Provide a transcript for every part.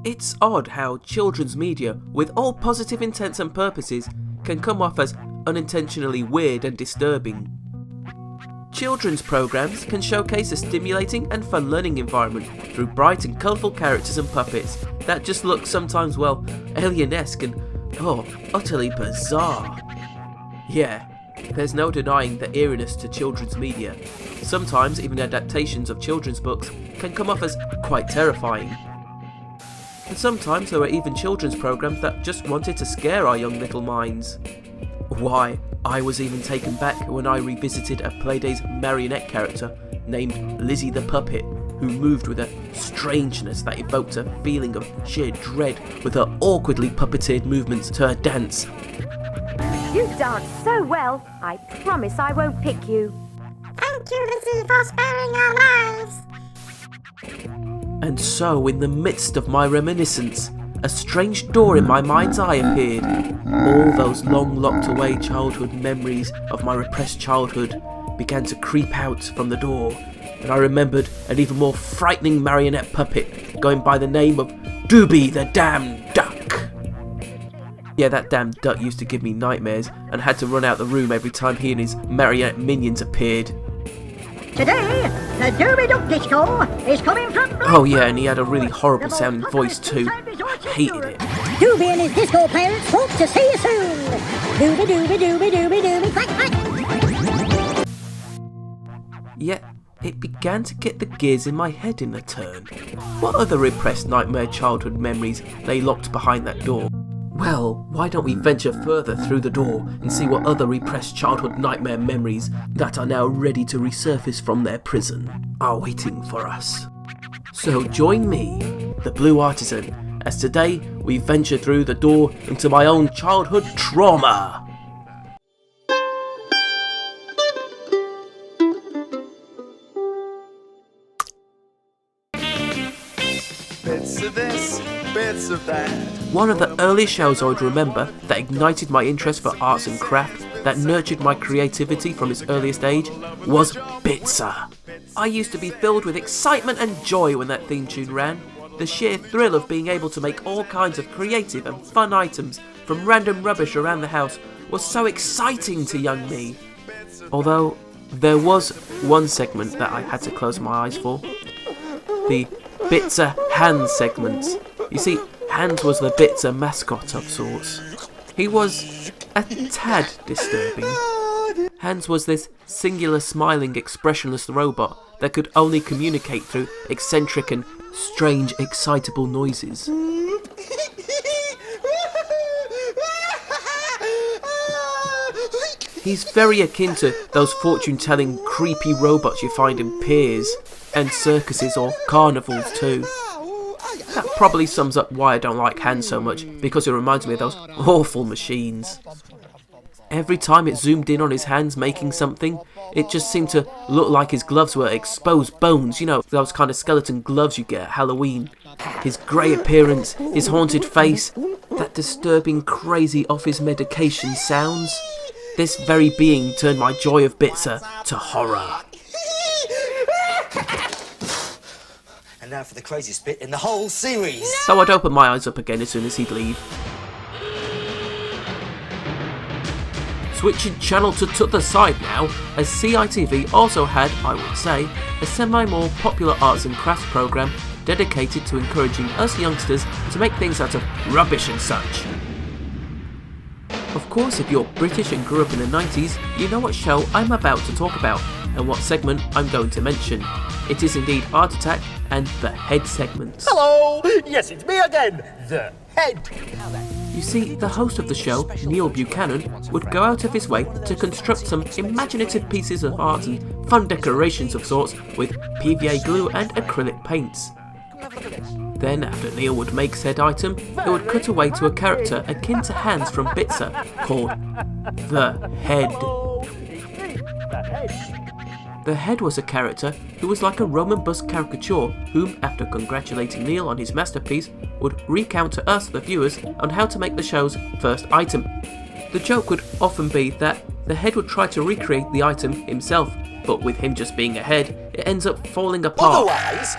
It's odd how children's media, with all positive intents and purposes, can come off as unintentionally weird and disturbing. Children's programmes can showcase a stimulating and fun learning environment through bright and colourful characters and puppets that just look sometimes, well, alien-esque and, utterly bizarre. Yeah, there's no denying the eeriness to children's media. Sometimes even adaptations of children's books can come off as quite terrifying. And sometimes there are even children's programmes that just wanted to scare our young little minds. Why, I was even taken back when I revisited a Playday's marionette character named Lizzie the Puppet, who moved with a strangeness that evoked a feeling of sheer dread with her awkwardly puppeteered movements to her dance. You dance so well, I promise I won't pick you. Thank you, Lizzie, for sparing our lives. And so, in the midst of my reminiscence, a strange door in my mind's eye appeared. All those long locked away childhood memories of my repressed childhood began to creep out from the door, and I remembered an even more frightening marionette puppet going by the name of Doobie the Damned Duck. Yeah, that damn duck used to give me nightmares and had to run out the room every time he and his marionette minions appeared. Today, the Doobie Duck Disco is coming from... Oh yeah, and he had a really horrible sounding voice too. I hated it. Doobie and his disco parents hope to see you soon. Doobie, doobie, doobie, doobie, doobie, quack, quack. Yet, it began to get the gears in my head in a turn. What other repressed nightmare childhood memories lay locked behind that door? Well, why don't we venture further through the door and see what other repressed childhood nightmare memories that are now ready to resurface from their prison are waiting for us. So join me, the Blue Artisan, as today we venture through the door into my own childhood trauma. Bits of this, bits of that. One of the earliest shows I would remember that ignited my interest for arts and craft, that nurtured my creativity from its earliest age, was Bitzer. I used to be filled with excitement and joy when that theme tune ran. The sheer thrill of being able to make all kinds of creative and fun items from random rubbish around the house was so exciting to young me. Although, there was one segment that I had to close my eyes for. The Bitzer Hans segment. You see, Hans was the Bitzer mascot of sorts. He was a tad disturbing. Hans was this singular smiling expressionless robot that could only communicate through eccentric and strange excitable noises. He's very akin to those fortune-telling creepy robots you find in piers and circuses or carnivals too. That probably sums up why I don't like Hans so much, because it reminds me of those awful machines. Every time it zoomed in on his hands making something, it just seemed to look like his gloves were exposed bones, you know, those kind of skeleton gloves you get at Halloween. His grey appearance, his haunted face, that disturbing crazy off his medication sounds. This very being turned my joy of Bitzer to horror. And now for the craziest bit in the whole series. So I'd open my eyes up again as soon as he'd leave. Switching channel to t'other side now, as CITV also had, I would say, a semi-more popular arts and crafts programme dedicated to encouraging us youngsters to make things out of rubbish and such. Of course, if you're British and grew up in the 90s, you know what show I'm about to talk about, and what segment I'm going to mention. It is indeed Art Attack and the Head segments. Hello! Yes, it's me again, the Head. You see, the host of the show, Neil Buchanan, would go out of his way to construct some imaginative pieces of art and fun decorations of sorts with PVA glue and acrylic paints. Then, after Neil would make said item, it would cut away to a character akin to Hans from Bitzer, called the Head. The Head was a character who was like a Roman bust caricature, whom, after congratulating Neil on his masterpiece, would recount to us, the viewers, on how to make the show's first item. The joke would often be that the Head would try to recreate the item himself, but with him just being a head, it ends up falling apart. Otherwise,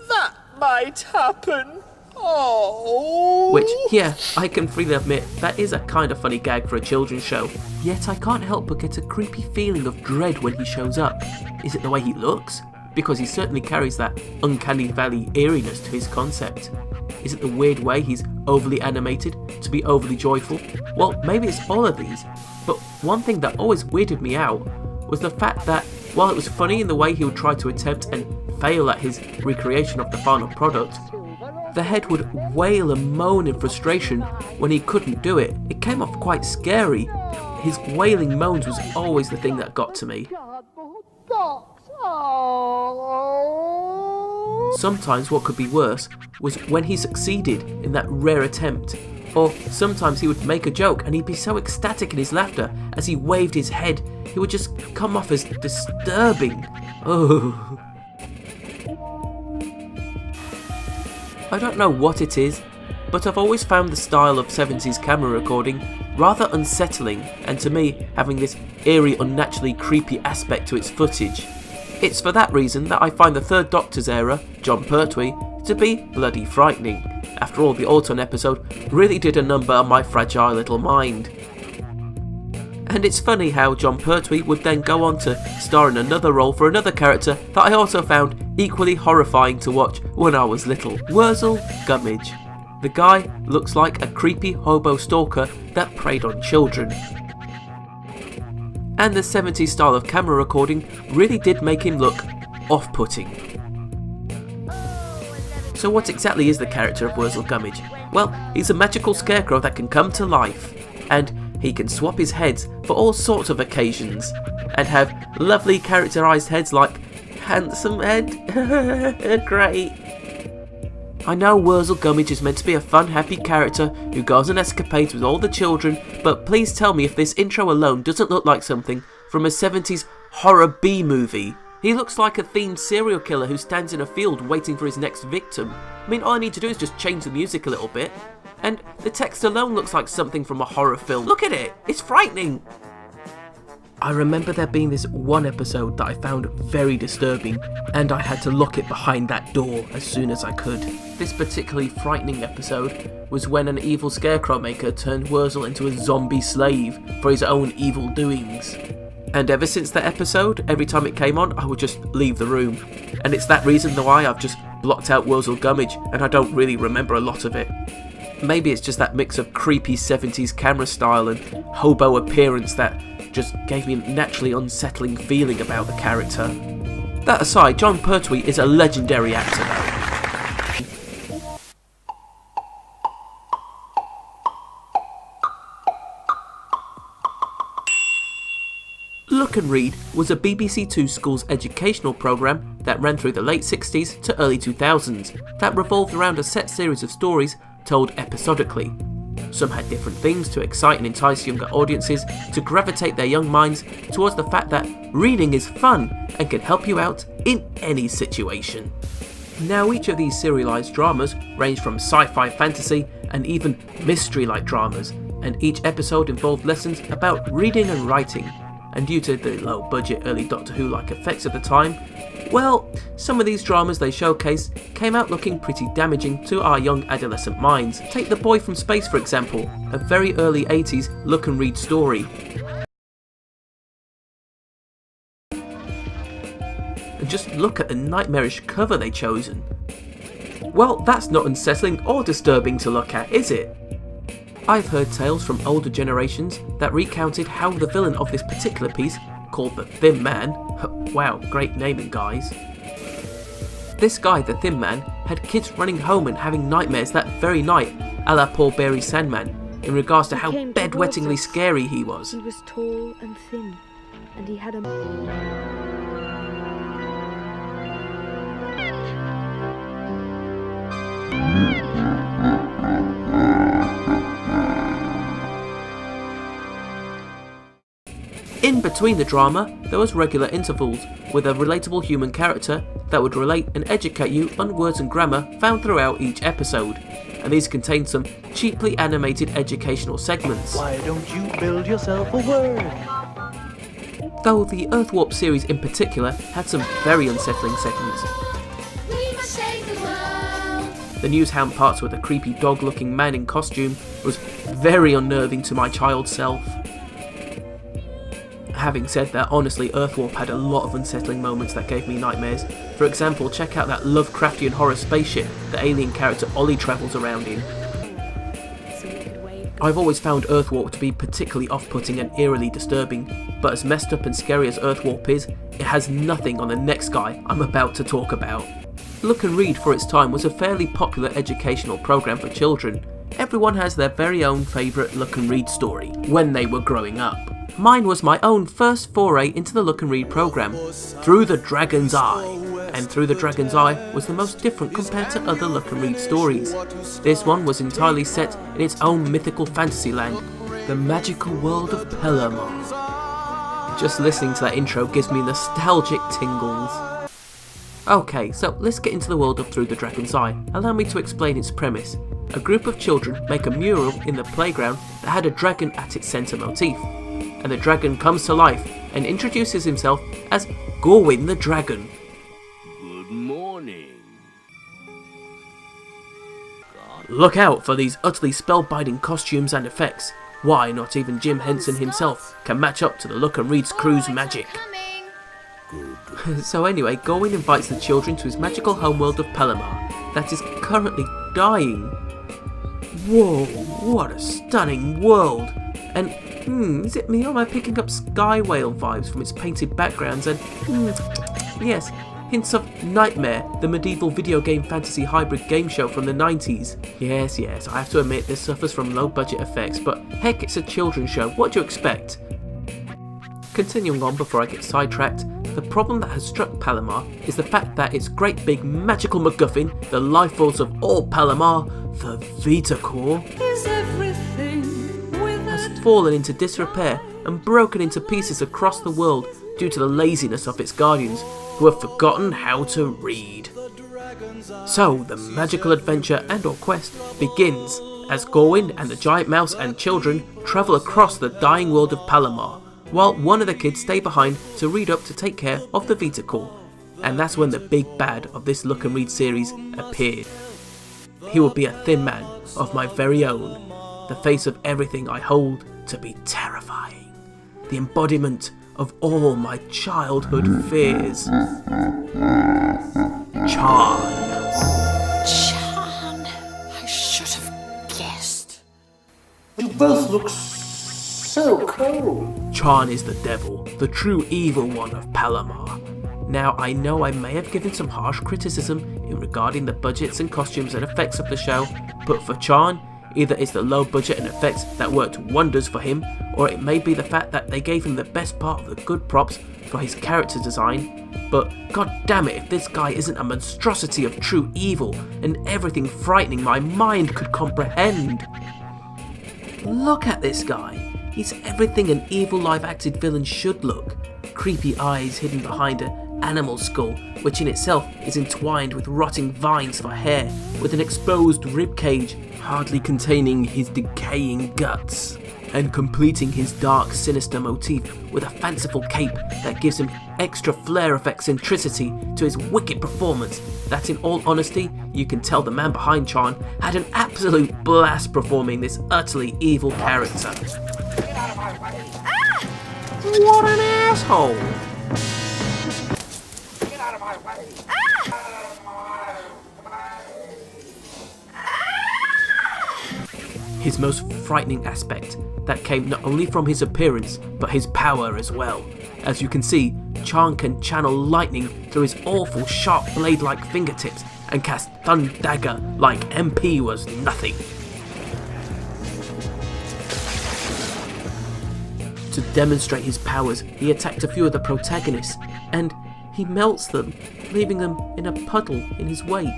that might happen. Oh. Which, yeah, I can freely admit, that is a kind of funny gag for a children's show. Yet I can't help but get a creepy feeling of dread when he shows up. Is it the way he looks? Because he certainly carries that uncanny valley eeriness to his concept. Is it the weird way he's overly animated to be overly joyful? Well, maybe it's all of these, but one thing that always weirded me out was the fact that while it was funny in the way he would try to attempt and fail at his recreation of the final product, the head would wail and moan in frustration when he couldn't do it. It came off quite scary. His wailing moans was always the thing that got to me. Sometimes what could be worse was when he succeeded in that rare attempt, or sometimes he would make a joke and he'd be so ecstatic in his laughter as he waved his head, he would just come off as disturbing. Oh. I don't know what it is, but I've always found the style of 70s camera recording rather unsettling, and to me having this eerie, unnaturally creepy aspect to its footage. It's for that reason that I find the Third Doctor's era, Jon Pertwee, to be bloody frightening. After all, the Autumn episode really did a number on my fragile little mind. And it's funny how Jon Pertwee would then go on to star in another role for another character that I also found equally horrifying to watch when I was little. Wurzel Gummidge. The guy looks like a creepy hobo stalker that preyed on children. And the 70s style of camera recording really did make him look off-putting. So what exactly is the character of Wurzel Gummidge? Well, he's a magical scarecrow that can come to life, and he can swap his heads for all sorts of occasions, and have lovely characterised heads like handsome head. Great. I know Wurzel Gummidge is meant to be a fun, happy character who goes on escapades with all the children, but please tell me if this intro alone doesn't look like something from a 70s horror B-movie. He looks like a themed serial killer who stands in a field waiting for his next victim. I mean, all I need to do is just change the music a little bit, and the text alone looks like something from a horror film. Look at it! It's frightening! I remember there being this one episode that I found very disturbing, and I had to lock it behind that door as soon as I could. This particularly frightening episode was when an evil scarecrow maker turned Wurzel into a zombie slave for his own evil doings. And ever since that episode, every time it came on, I would just leave the room. And it's that reason why I've just blocked out Wurzel Gummidge, and I don't really remember a lot of it. Maybe it's just that mix of creepy 70s camera style and hobo appearance that just gave me a naturally unsettling feeling about the character. That aside, Jon Pertwee is a legendary actor though. Look and Read was a BBC Two Schools educational programme that ran through the late 60s to early 2000s that revolved around a set series of stories told episodically. Some had different themes to excite and entice younger audiences to gravitate their young minds towards the fact that reading is fun and can help you out in any situation. Now each of these serialised dramas ranged from sci-fi fantasy and even mystery-like dramas, and each episode involved lessons about reading and writing, and due to the low budget early Doctor Who-like effects of the time, well, some of these dramas they showcase came out looking pretty damaging to our young adolescent minds. Take The Boy from Space for example, a very early 80s look and read story. And just look at the nightmarish cover they chosen. Well, that's not unsettling or disturbing to look at, is it? I've heard tales from older generations that recounted how the villain of this particular piece, called the Thin Man, wow, great naming guys. This guy, the Thin Man, had kids running home and having nightmares that very night, a la Paul Berry's Sandman, in regards to how bedwettingly scary he was. He was tall and thin, and he had a... In between the drama, there was regular intervals with a relatable human character that would relate and educate you on words and grammar found throughout each episode, and these contained some cheaply animated educational segments. Why don't you build yourself a word? Though the Earthwarp series in particular had some very unsettling segments. We must save the world. The newshound parts with a creepy dog-looking man in costume was very unnerving to my child self. Having said that, honestly, Earthwarp had a lot of unsettling moments that gave me nightmares. For example, check out that Lovecraftian horror spaceship the alien character Ollie travels around in. I've always found Earthwarp to be particularly off-putting and eerily disturbing, but as messed up and scary as Earthwarp is, it has nothing on the next guy I'm about to talk about. Look and Read for its time was a fairly popular educational program for children. Everyone has their very own favourite Look and Read story when they were growing up. Mine was my own first foray into the Look and Read program, Through the Dragon's Eye. And Through the Dragon's Eye was the most different compared to other Look and Read stories. This one was entirely set in its own mythical fantasy land, the magical world of Pelamar. Just listening to that intro gives me nostalgic tingles. Okay, so let's get into the world of Through the Dragon's Eye. Allow me to explain its premise. A group of children make a mural in the playground that had a dragon at its centre motif. And the dragon comes to life and introduces himself as Gorwin the Dragon. Good morning. Look out for these utterly spellbinding costumes and effects. Why, not even Jim Henson himself can match up to the Look and Read's crew's magic. So anyway, Gorwin invites the children to his magical homeworld of Pelamar that is currently dying. Whoa, what a stunning world! And is it me or am I picking up Sky Whale vibes from its painted backgrounds and yes, hints of Nightmare, the medieval video game fantasy hybrid game show from the 90s. Yes, I have to admit this suffers from low budget effects, but heck, it's a children's show, what do you expect? Continuing on before I get sidetracked, the problem that has struck Pelamar is the fact that its great big magical MacGuffin, the life force of all Pelamar, the Vita Core, has fallen into disrepair and broken into pieces across the world due to the laziness of its guardians, who have forgotten how to read. So the magical adventure and or quest begins as Gorwin and the giant mouse and children travel across the dying world of Pelamar, while one of the kids stay behind to read up to take care of the Vita Core. And that's when the big bad of this Look and Read series appeared. He will be a thin man of my very own, the face of everything I hold to be terrifying, the embodiment of all my childhood fears. Charn. Charn, I should have guessed. You both look so cold. Charn is the devil, the true evil one of Pelamar. Now, I know I may have given some harsh criticism in regarding the budgets and costumes and effects of the show, but for Charn, either it's the low budget and effects that worked wonders for him, or it may be the fact that they gave him the best part of the good props for his character design. But god damn it if this guy isn't a monstrosity of true evil and everything frightening my mind could comprehend. Look at this guy. He's everything an evil live-acted villain should look. Creepy eyes hidden behind an animal skull, which in itself is entwined with rotting vines for hair, with an exposed ribcage hardly containing his decaying guts, and completing his dark, sinister motif with a fanciful cape that gives him extra flair of eccentricity to his wicked performance that, in all honesty, you can tell the man behind Charn had an absolute blast performing this utterly evil character. What an asshole! Get out of my way! His most frightening aspect that came not only from his appearance but his power as well. As you can see, Charn can channel lightning through his awful sharp blade-like fingertips and cast Thundagger like MP was nothing. To demonstrate his powers, he attacked a few of the protagonists, and he melts them, leaving them in a puddle in his wake.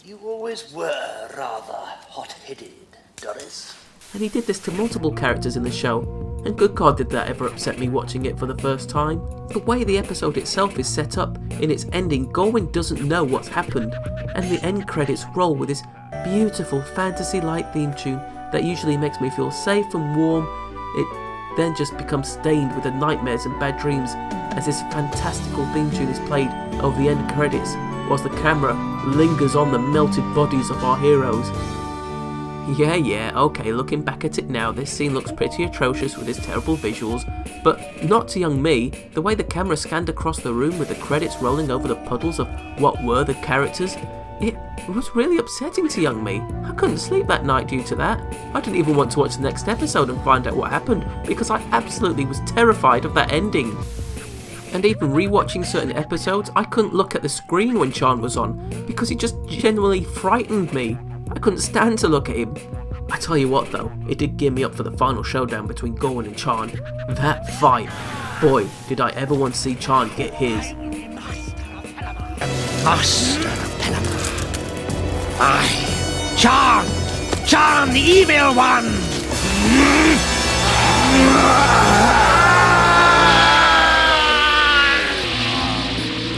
You always were rather hot-headed, Doris. And he did this to multiple characters in the show, and good god did that ever upset me watching it for the first time. The way the episode itself is set up, in its ending, Gorwin doesn't know what's happened, and the end credits roll with this beautiful fantasy-like theme tune that usually makes me feel safe and warm, it then just becomes stained with the nightmares and bad dreams as this fantastical theme tune is played over the end credits whilst the camera lingers on the melted bodies of our heroes. Yeah, okay, looking back at it now, this scene looks pretty atrocious with its terrible visuals, but not to young me. The way the camera scanned across the room with the credits rolling over the puddles of what were the characters, it was really upsetting to young me. I couldn't sleep that night due to that. I didn't even want to watch the next episode and find out what happened because I absolutely was terrified of that ending. And even rewatching certain episodes, I couldn't look at the screen when Chan was on because it just genuinely frightened me. I couldn't stand to look at him. I tell you what though, it did gear me up for the final showdown between Gohan and Chan. That fight, boy, did I ever want to see Chan get his. Master of Pelama. I, Chan the evil one!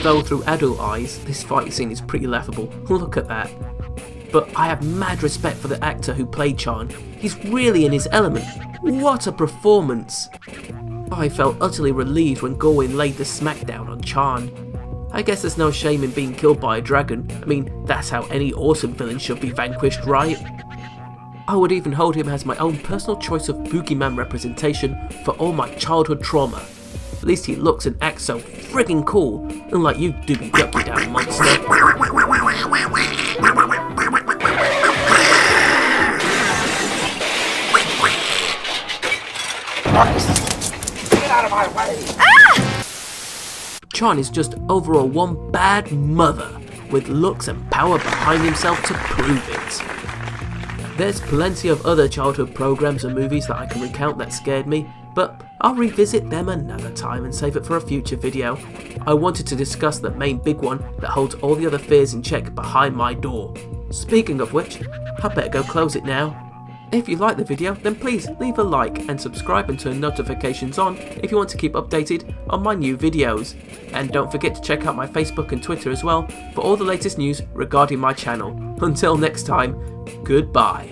Though through adult eyes, this fight scene is pretty laughable. Look at that. But I have mad respect for the actor who played Chan. He's really in his element. What a performance! I felt utterly relieved when Gohan laid the smackdown on Chan. I guess there's no shame in being killed by a dragon. I mean, that's how any awesome villain should be vanquished, right? I would even hold him as my own personal choice of boogeyman representation for all my childhood trauma. At least he looks and acts so friggin' cool, unlike you doobie duck, you damn monster. Get out of my way! Chan is just overall one bad mother, with looks and power behind himself to prove it. There's plenty of other childhood programs and movies that I can recount that scared me, but I'll revisit them another time and save it for a future video. I wanted to discuss the main big one that holds all the other fears in check behind my door. Speaking of which, I better go close it now. If you like the video, then please leave a like and subscribe and turn notifications on if you want to keep updated on my new videos. And don't forget to check out my Facebook and Twitter as well for all the latest news regarding my channel. Until next time, goodbye.